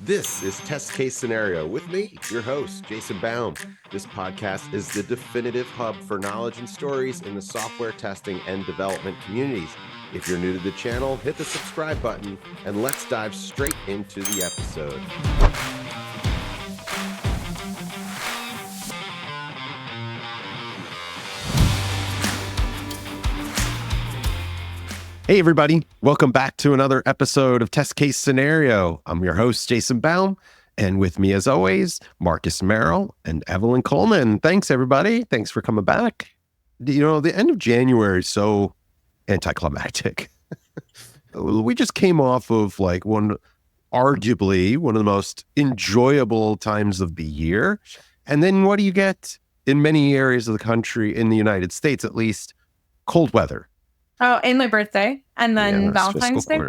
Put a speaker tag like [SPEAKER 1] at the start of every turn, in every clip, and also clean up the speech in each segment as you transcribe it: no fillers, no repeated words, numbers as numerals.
[SPEAKER 1] This is Test Case Scenario with me, your host, Jason Baum. This podcast is the definitive hub for knowledge and stories in the software testing and development communities. If you're new to the channel, hit the subscribe button and let's dive straight into the episode. Hey, everybody. Welcome back to another episode of Test Case Scenario. I'm your host, Jason Baum, and with me, as always, Marcus Merrell and Evelyn Coleman. Thanks, everybody. Thanks for coming back. You know, the end of January is so anticlimactic. We just came off of arguably one of the most enjoyable times of the year. And then what do you get in many areas of the country, in the United States at least? Cold weather.
[SPEAKER 2] Oh, and my birthday, and then Valentine's Day.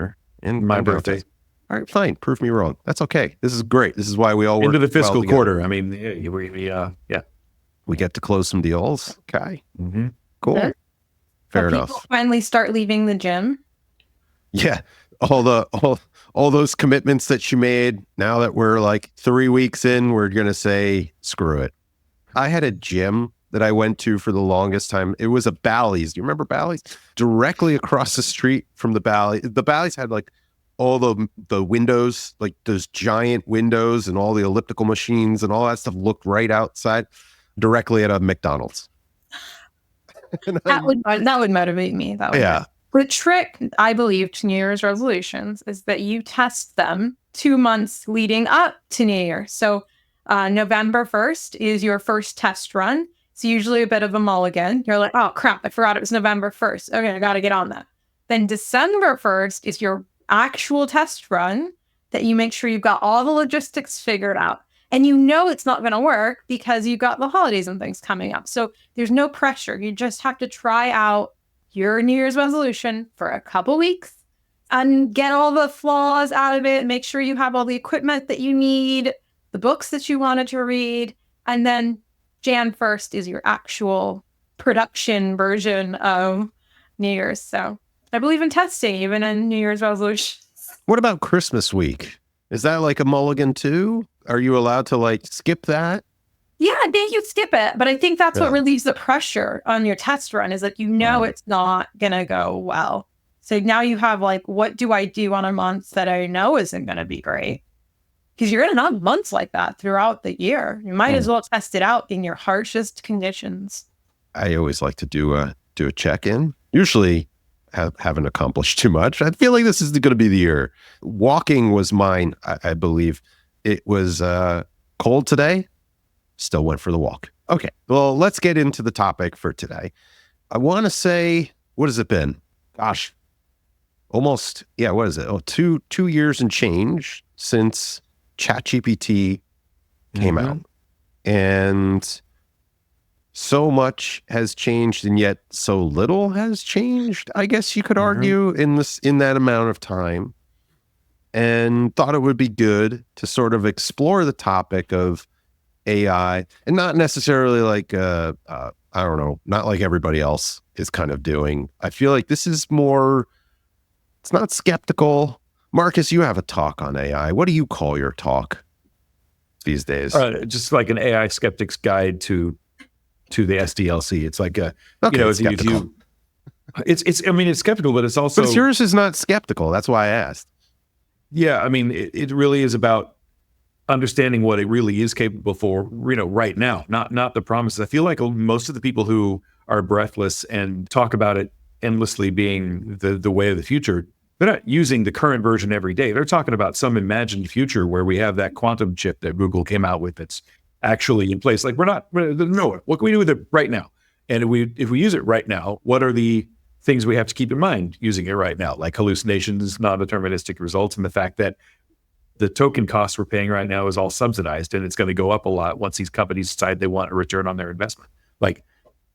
[SPEAKER 1] And my birthday. All right, fine. Prove me wrong. That's okay. This is great. This is why we all work
[SPEAKER 3] into the fiscal
[SPEAKER 1] well
[SPEAKER 3] quarter. I mean,
[SPEAKER 1] we get to close some deals. Okay.
[SPEAKER 3] Mm-hmm.
[SPEAKER 1] Cool.
[SPEAKER 2] Good.
[SPEAKER 1] Fair
[SPEAKER 2] So
[SPEAKER 1] enough.
[SPEAKER 2] people finally start leaving the gym.
[SPEAKER 1] Yeah. All those commitments that you made. Now that we're like 3 weeks in, we're gonna say screw it. I had a gym that I went to for the longest time. It was a Bally's. Do you remember Bally's? Directly across the street from the Bally's. The Bally's had like all the windows, like those giant windows and all the elliptical machines and all that stuff looked right outside, directly at a McDonald's.
[SPEAKER 2] That would motivate me.
[SPEAKER 1] Yeah.
[SPEAKER 2] The trick, I believe, to New Year's resolutions is that you test them 2 months leading up to New Year. So November 1st is your first test run. It's usually a bit of a mulligan. You're like, oh, crap, I forgot it was November 1st. Okay, I got to get on that. Then December 1st is your actual test run that you make sure you've got all the logistics figured out. And you know it's not going to work because you've got the holidays and things coming up. So there's no pressure. You just have to try out your New Year's resolution for a couple weeks and get all the flaws out of it. Make sure you have all the equipment that you need, the books that you wanted to read, and then Jan 1st is your actual production version of New Year's. So I believe in testing, even in New Year's resolutions.
[SPEAKER 1] What about Christmas week? Is that like a mulligan too? Are you allowed to like skip that?
[SPEAKER 2] Yeah, I think you'd skip it. But I think that's what relieves the pressure on your test run is that you know it's not going to go well. So now you have like, what do I do on a month that I know isn't going to be great? Because you're going to have months like that throughout the year. You might as well test it out in your harshest conditions.
[SPEAKER 1] I always like to do a check-in. Usually haven't accomplished too much. I feel like this is going to be the year. Walking was mine, I believe. It was cold today. Still went for the walk. Okay, well, let's get into the topic for today. I want to say, what has it been? Gosh, almost, what is it? Oh, two years and change since ChatGPT came out, and so much has changed, and yet so little has changed. I guess you could argue in that amount of time, and thought it would be good to sort of explore the topic of AI, and not necessarily like I don't know, not like everybody else is kind of doing. I feel like this is more. It's not skeptical. Marcus, you have a talk on AI. What do you call your talk these days?
[SPEAKER 3] Just like an AI skeptic's guide to the SDLC. It's like
[SPEAKER 1] it's skeptical.
[SPEAKER 3] I mean, it's skeptical, but it's also.
[SPEAKER 1] But yours is not skeptical. That's why I asked.
[SPEAKER 3] Yeah, I mean, it really is about understanding what it really is capable for. Right now, not the promises. I feel like most of the people who are breathless and talk about it endlessly being the way of the future. They're not using the current version every day. They're talking about some imagined future where we have that quantum chip that Google came out with that's actually in place. Like what can we do with it right now? And if we use it right now, what are the things we have to keep in mind using it right now? Like hallucinations, non-deterministic results, and the fact that the token cost we're paying right now is all subsidized and it's going to go up a lot once these companies decide they want a return on their investment. Like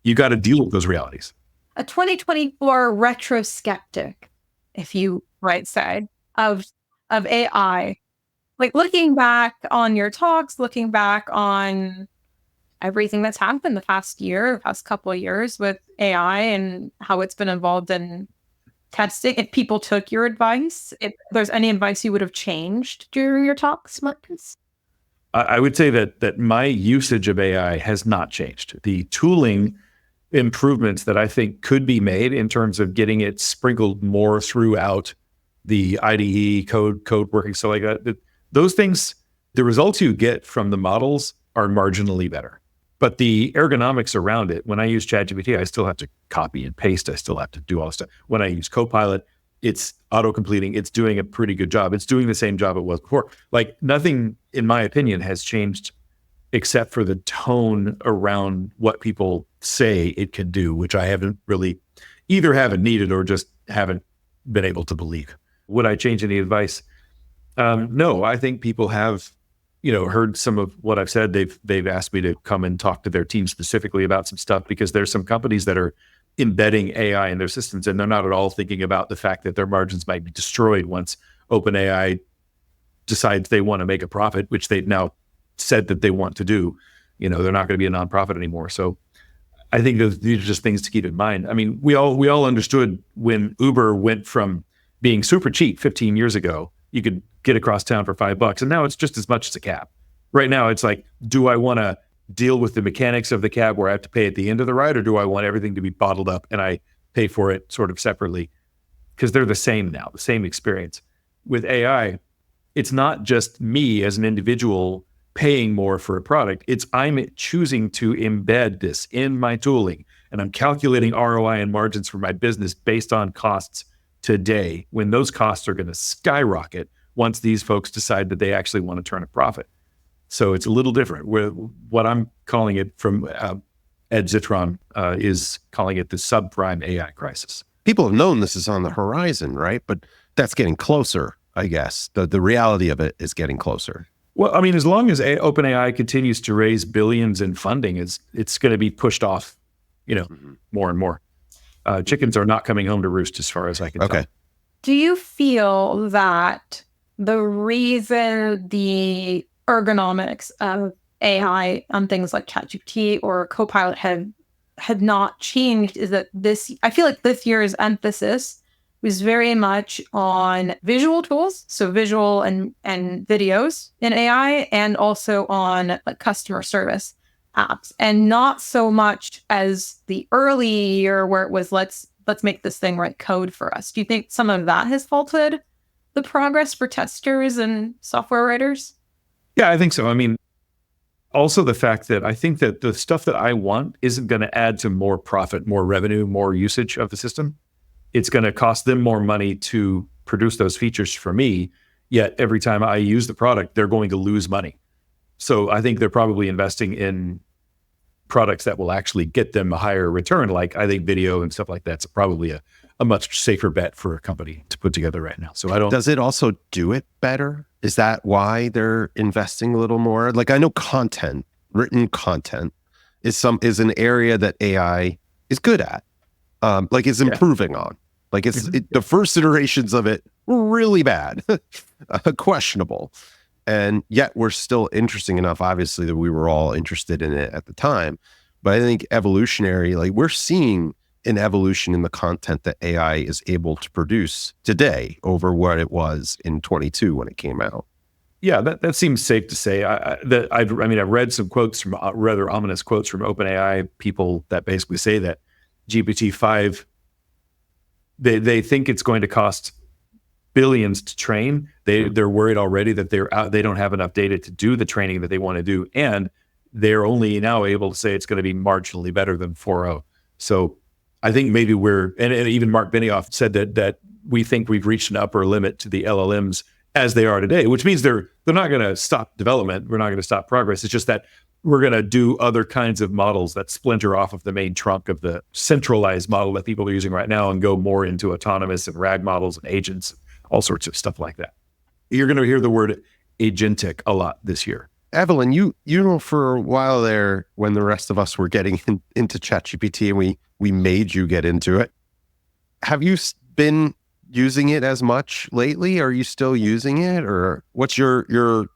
[SPEAKER 3] you got to deal with those realities.
[SPEAKER 2] A 2024 retrospective, if you right side of AI, like looking back on your talks, looking back on everything that's happened the past couple of years with AI and how it's been involved in testing, if people took your advice, if there's any advice you would have changed during your talks, Marcus?
[SPEAKER 3] I would say that my usage of AI has not changed. The tooling improvements that I think could be made in terms of getting it sprinkled more throughout the IDE code working, so like that, those things, the results you get from the models are marginally better. But the ergonomics around it, when I use ChatGPT, I still have to copy and paste. I still have to do all this stuff. When I use Copilot, it's auto-completing. It's doing a pretty good job. It's doing the same job it was before. Like nothing, in my opinion, has changed except for the tone around what people say it can do, which I haven't needed or just haven't been able to believe. Would I change any advice? No, I think people have, heard some of what I've said. They've asked me to come and talk to their team specifically about some stuff because there's some companies that are embedding AI in their systems and they're not at all thinking about the fact that their margins might be destroyed once OpenAI decides they want to make a profit, which they've now said that they want to do. They're not going to be a nonprofit anymore. So I think these are just things to keep in mind. I mean, we all understood when Uber went from being super cheap 15 years ago, you could get across town for $5, and now it's just as much as a cab. Right now, it's like, do I want to deal with the mechanics of the cab where I have to pay at the end of the ride, or do I want everything to be bottled up and I pay for it sort of separately? Because they're the same now, the same experience. With AI, it's not just me as an individual paying more for a product. It's I'm choosing to embed this in my tooling, and I'm calculating ROI and margins for my business based on costs today, when those costs are going to skyrocket once these folks decide that they actually want to turn a profit. So it's a little different. What I'm calling it from Ed Zitron is calling it the subprime AI crisis.
[SPEAKER 1] People have known this is on the horizon, right? But that's getting closer, I guess. The reality of it is getting closer.
[SPEAKER 3] Well, I mean, as long as OpenAI continues to raise billions in funding, it's going to be pushed off, more and more. Chickens are not coming home to roost as far as I can tell.
[SPEAKER 2] Do you feel that the reason the ergonomics of AI on things like ChatGPT or Copilot have not changed is that I feel like this year's emphasis was very much on visual tools, so visual and videos in AI, and also on like customer service apps, and not so much as the early year where it was let's make this thing write code for us. Do you think some of that has halted the progress for testers and software writers?
[SPEAKER 3] Yeah, I think so. I mean, also the fact that I think that the stuff that I want isn't going to add to more profit, more revenue, more usage of the system. It's going to cost them more money to produce those features for me. Yet every time I use the product, they're going to lose money. So I think they're probably investing in products that will actually get them a higher return. Like I think video and stuff like that's probably a much safer bet for a company to put together right now. So I don't.
[SPEAKER 1] Does it also do it better? Is that why they're investing a little more? Like I know written content is an area that AI is good at. Like it's improving on. Like the first iterations of it were really bad, questionable. And yet we're still interesting enough, obviously, that we were all interested in it at the time. But I think evolutionary, like we're seeing an evolution in the content that AI is able to produce today over what it was in 22 when it came out.
[SPEAKER 3] Yeah, that seems safe to say. I've read some quotes from rather ominous quotes from OpenAI people that basically say that GPT-5, they think it's going to cost billions to train. They're worried already that they don't have enough data to do the training that they want to do, and they're only now able to say it's going to be marginally better than 4.0. So I think maybe and even Mark Benioff said that we think we've reached an upper limit to the LLMs as they are today, which means they're not going to stop development. We're not going to stop progress. It's just that we're going to do other kinds of models that splinter off of the main trunk of the centralized model that people are using right now and go more into autonomous and RAG models and agents, all sorts of stuff like that. You're going to hear the word agentic a lot this year.
[SPEAKER 1] Evelyn, you know, for a while there, when the rest of us were getting into ChatGPT and we made you get into it, have you been using it as much lately? Are you still using it, or what's your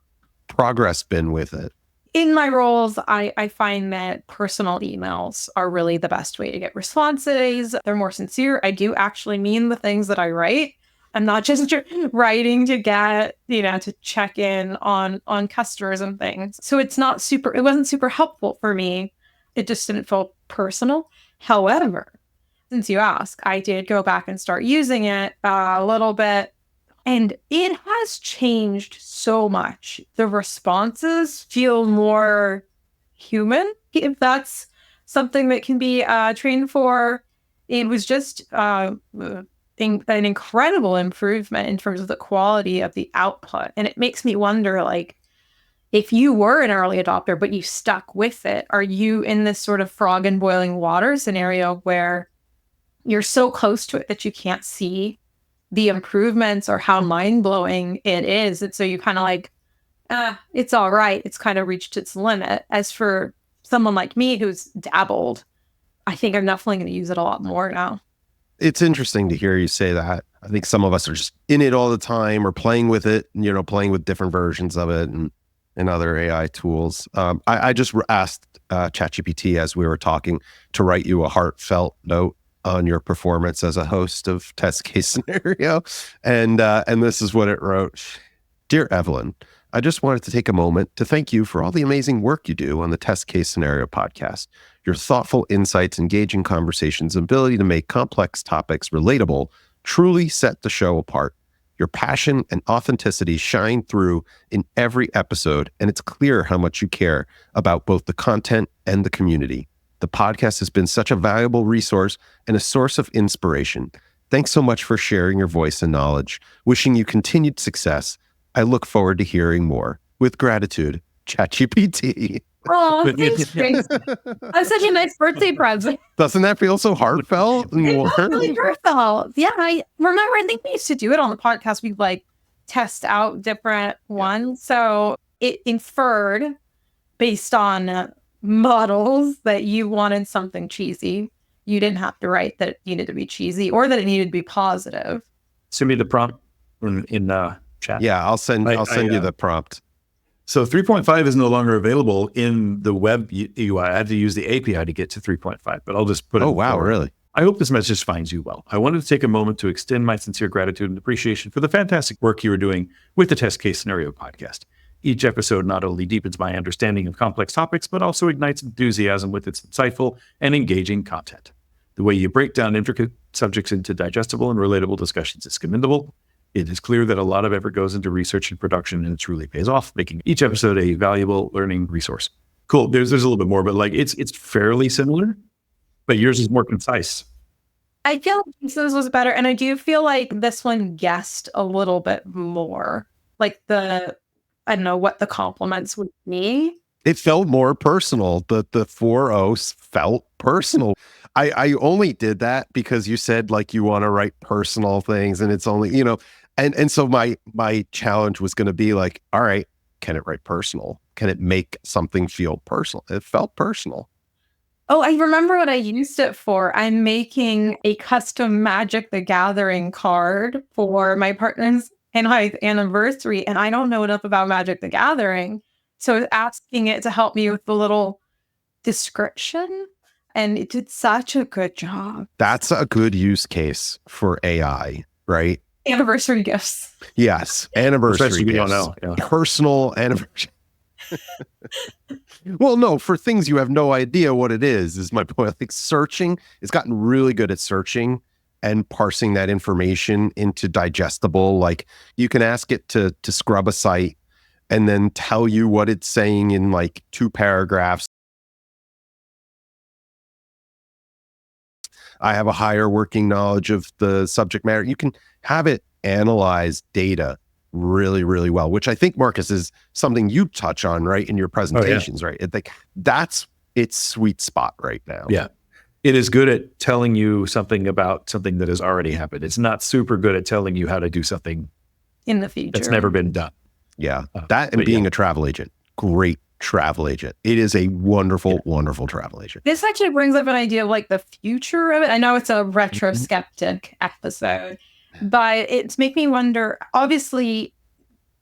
[SPEAKER 1] progress been with it?
[SPEAKER 2] in my roles, I find that personal emails are really the best way to get responses. They're more sincere. I do actually mean the things that I write. I'm not just writing to get, to check in on customers and things. So it wasn't super helpful for me. It just didn't feel personal. However, since you ask, I did go back and start using it a little bit. And it has changed so much. The responses feel more human, if that's something that can be trained for. It was just an incredible improvement in terms of the quality of the output. And it makes me wonder, like, if you were an early adopter, but you stuck with it, are you in this sort of frog in boiling water scenario where you're so close to it that you can't see the improvements or how mind-blowing it is? And so you kind of like, it's all right. It's kind of reached its limit. As for someone like me who's dabbled, I think I'm definitely going to use it a lot more now.
[SPEAKER 1] It's interesting to hear you say that. I think some of us are just in it all the time or playing with it, playing with different versions of it and other AI tools. I just asked ChatGPT as we were talking to write you a heartfelt note on your performance as a host of Test Case Scenario. And this is what it wrote. Dear Evelyn, I just wanted to take a moment to thank you for all the amazing work you do on the Test Case Scenario podcast. Your thoughtful insights, engaging conversations, and ability to make complex topics relatable truly set the show apart. Your passion and authenticity shine through in every episode, and it's clear how much you care about both the content and the community. The podcast has been such a valuable resource and a source of inspiration. Thanks so much for sharing your voice and knowledge. Wishing you continued success. I look forward to hearing more. With gratitude, ChatGPT.
[SPEAKER 2] Oh, thanks, Grace. That's such a nice birthday present.
[SPEAKER 1] Doesn't that feel so heartfelt and warm?
[SPEAKER 2] It's really heartfelt. Yeah, I remember. I think we used to do it on the podcast. We'd like test out different ones. So it inferred based on models that you wanted something cheesy. You didn't have to write that it needed to be cheesy or that it needed to be positive.
[SPEAKER 3] Send me the prompt in chat.
[SPEAKER 1] Yeah, I'll send you the prompt.
[SPEAKER 3] So 3.5 is no longer available in the web UI. I had to use the API to get to 3.5, but I'll just put it.
[SPEAKER 1] Oh, wow,
[SPEAKER 3] forward.
[SPEAKER 1] really?
[SPEAKER 3] I hope this message finds you well. I wanted to take a moment to extend my sincere gratitude and appreciation for the fantastic work you are doing with the Test Case Scenario podcast. Each episode not only deepens my understanding of complex topics, but also ignites enthusiasm with its insightful and engaging content. The way you break down intricate subjects into digestible and relatable discussions is commendable. It is clear that a lot of effort goes into research and production, and it truly pays off, making each episode a valuable learning resource. Cool. There's a little bit more, but like it's fairly similar, but yours is more concise.
[SPEAKER 2] I feel like this was better, and I do feel like this one guessed a little bit more. Like I don't know what the compliments would be.
[SPEAKER 1] It felt more personal. The 4.0 felt personal. I only did that because you said like you want to write personal things, and it's only, and so my challenge was going to be like, all right, can it write personal? Can it make something feel personal? It felt personal.
[SPEAKER 2] Oh, I remember what I used it for. I'm making a custom Magic the Gathering card for my partner's 10th anniversary, and I don't know enough about Magic the Gathering. So I was asking it to help me with the little description, and it did such a good job.
[SPEAKER 1] That's a good use case for AI, right?
[SPEAKER 2] Anniversary gifts.
[SPEAKER 1] Yes, anniversary gifts.
[SPEAKER 3] Yeah.
[SPEAKER 1] Personal anniversary. Well, no, for things you have no idea what it is my point. I think searching, it's gotten really good at searching and parsing that information into digestible. Like you can ask it to scrub a site and then tell you what it's saying in like 2 paragraphs. I have a higher working knowledge of the subject matter. You can have it analyze data really, really well, which I think, Marcus, is something you touch on, right, in your presentations, right? That's its sweet spot right now.
[SPEAKER 3] Yeah. It is good at telling you something about something that has already happened. It's not super good at telling you how to do something
[SPEAKER 2] in the future
[SPEAKER 3] that's never been done.
[SPEAKER 1] Yeah. That and being a travel agent. Great travel agent. It is a wonderful, wonderful travel agent.
[SPEAKER 2] This actually brings up an idea of like the future of it. I know it's a retrospective episode, but it's making me wonder, obviously,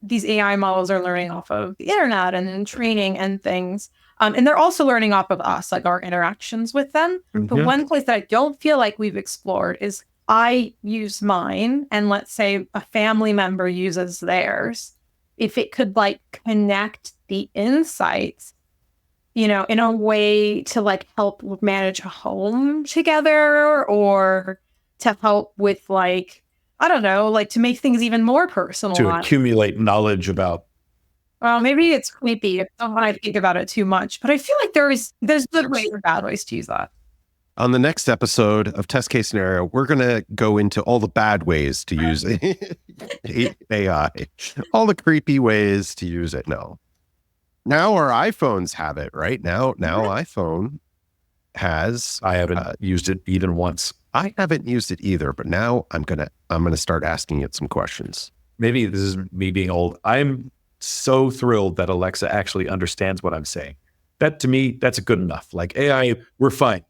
[SPEAKER 2] these AI models are learning off of the internet and then training and things. And they're also learning off of us, like our interactions with them. The one place that I don't feel like we've explored is I use mine, and let's say a family member uses theirs. If it could like connect the insights, in a way to like help manage a home together, or to help with like, I don't know, like to make things even more personal.
[SPEAKER 3] To accumulate knowledge about.
[SPEAKER 2] Well, maybe it's creepy if I think about it too much, but I feel like there's good ways or bad ways to use that.
[SPEAKER 1] On the next episode of Test Case Scenario, we're going to go into all the bad ways to use AI, all the creepy ways to use it. No. Now our iPhones have it, right? Now iPhone has.
[SPEAKER 3] I haven't used it even once.
[SPEAKER 1] I haven't used it either, but now I'm gonna start asking it some questions.
[SPEAKER 3] Maybe this is me being old. I'm so thrilled that Alexa actually understands what I'm saying. That to me, that's good enough. Like AI, we're fine.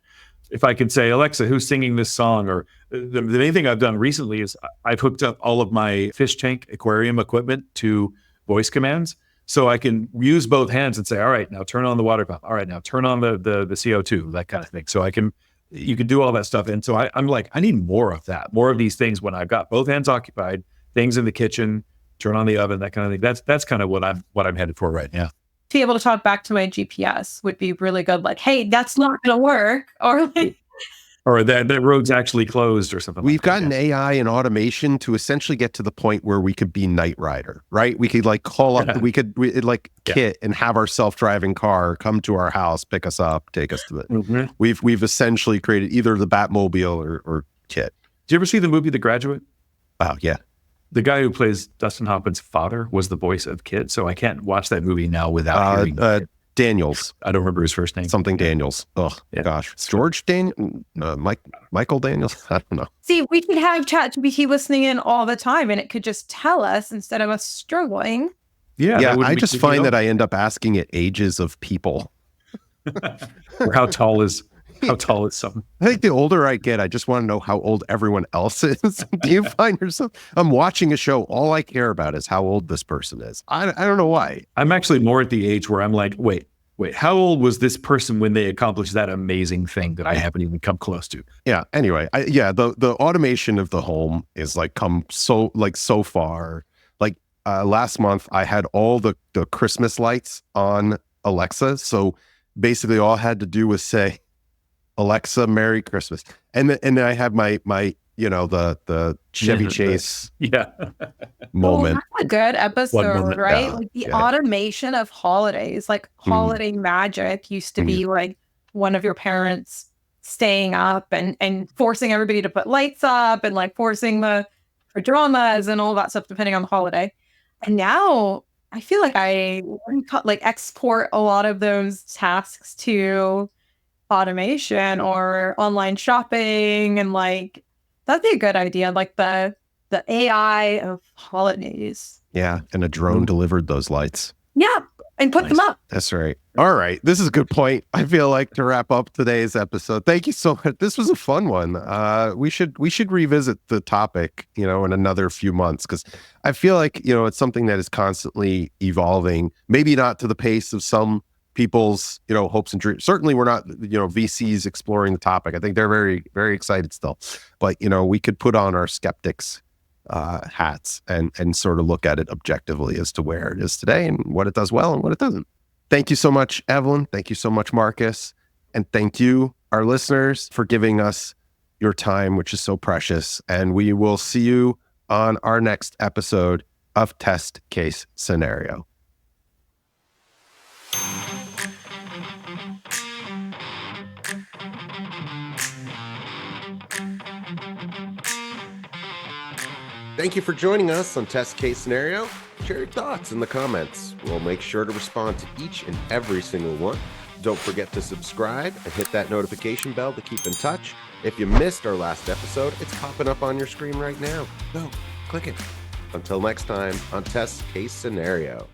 [SPEAKER 3] If I can say, Alexa, who's singing this song? Or the main thing I've done recently is I've hooked up all of my fish tank aquarium equipment to voice commands. So I can use both hands and say, all right, now turn on the water pump. All right, now turn on the CO2, that kind of thing. So you can do all that stuff. And so I'm like, I need more of that, more of these things when I've got both hands occupied, things in the kitchen, turn on the oven, that kind of thing. That's kind of what I'm headed for right now.
[SPEAKER 2] To be able to talk back to my GPS would be really good. Like, hey, that's not going to work.
[SPEAKER 3] Or that road's actually closed or something.
[SPEAKER 1] We've gotten AI and automation to essentially get to the point where we could be Knight Rider, right? We could like call up, Kit and have our self-driving car come to our house, pick us up, take us to the. Mm-hmm. We've essentially created either the Batmobile or Kit.
[SPEAKER 3] Did you ever see the movie The Graduate?
[SPEAKER 1] Wow, yeah.
[SPEAKER 3] The guy who plays Dustin Hoffman's father was the voice of Kit, so I can't watch that movie now without hearing
[SPEAKER 1] Daniels.
[SPEAKER 3] I don't remember his first name.
[SPEAKER 1] Something Daniels. Oh, yeah. Gosh. George Daniel? Michael Daniels? I don't know.
[SPEAKER 2] See, we could have ChatGPT listening in all the time, and it could just tell us instead of us struggling.
[SPEAKER 1] Yeah, I just find that I end up asking it ages of people.
[SPEAKER 3] Or how tall is someone?
[SPEAKER 1] I think the older I get, I just want to know how old everyone else is. Do you find yourself? I'm watching a show. All I care about is how old this person is. I don't know why.
[SPEAKER 3] I'm actually more at the age where I'm like, wait, how old was this person when they accomplished that amazing thing that I haven't even come close to?
[SPEAKER 1] Yeah. Anyway, the automation of the home is like come so far. Like last month, I had all the Christmas lights on Alexa. So basically, all I had to do was say, Alexa, Merry Christmas. And then I have my the Chevy Chase moment.
[SPEAKER 2] Oh, that's a good episode, right?
[SPEAKER 1] Yeah,
[SPEAKER 2] like the automation of holidays, like holiday magic used to be like one of your parents staying up and forcing everybody to put lights up and like forcing the dramas and all that stuff depending on the holiday. And now I feel like I like export a lot of those tasks to automation or online shopping, and like that'd be a good idea, like the AI of holidays.
[SPEAKER 1] Yeah, and a drone delivered those lights.
[SPEAKER 2] Yeah, and put them up.
[SPEAKER 1] That's right. All right, this is a good point. I feel like to wrap up today's episode. Thank you so much. This was a fun one. We should revisit the topic, in another few months, because I feel like it's something that is constantly evolving. Maybe not to the pace of some people's hopes and dreams. Certainly we're not VCs exploring the topic. I think they're very, very excited still, but we could put on our skeptics hats and sort of look at it objectively as to where it is today and what it does well and what it doesn't. Thank you so much, Evelyn. Thank you so much, Marcus. And thank you, our listeners, for giving us your time, which is so precious. And we will see you on our next episode of Test Case Scenario. Thank you for joining us on Test Case Scenario. Share your thoughts in the comments. We'll make sure to respond to each and every single one. Don't forget to subscribe and hit that notification bell to keep in touch. If you missed our last episode, it's popping up on your screen right now. Go, click it. Until next time on Test Case Scenario.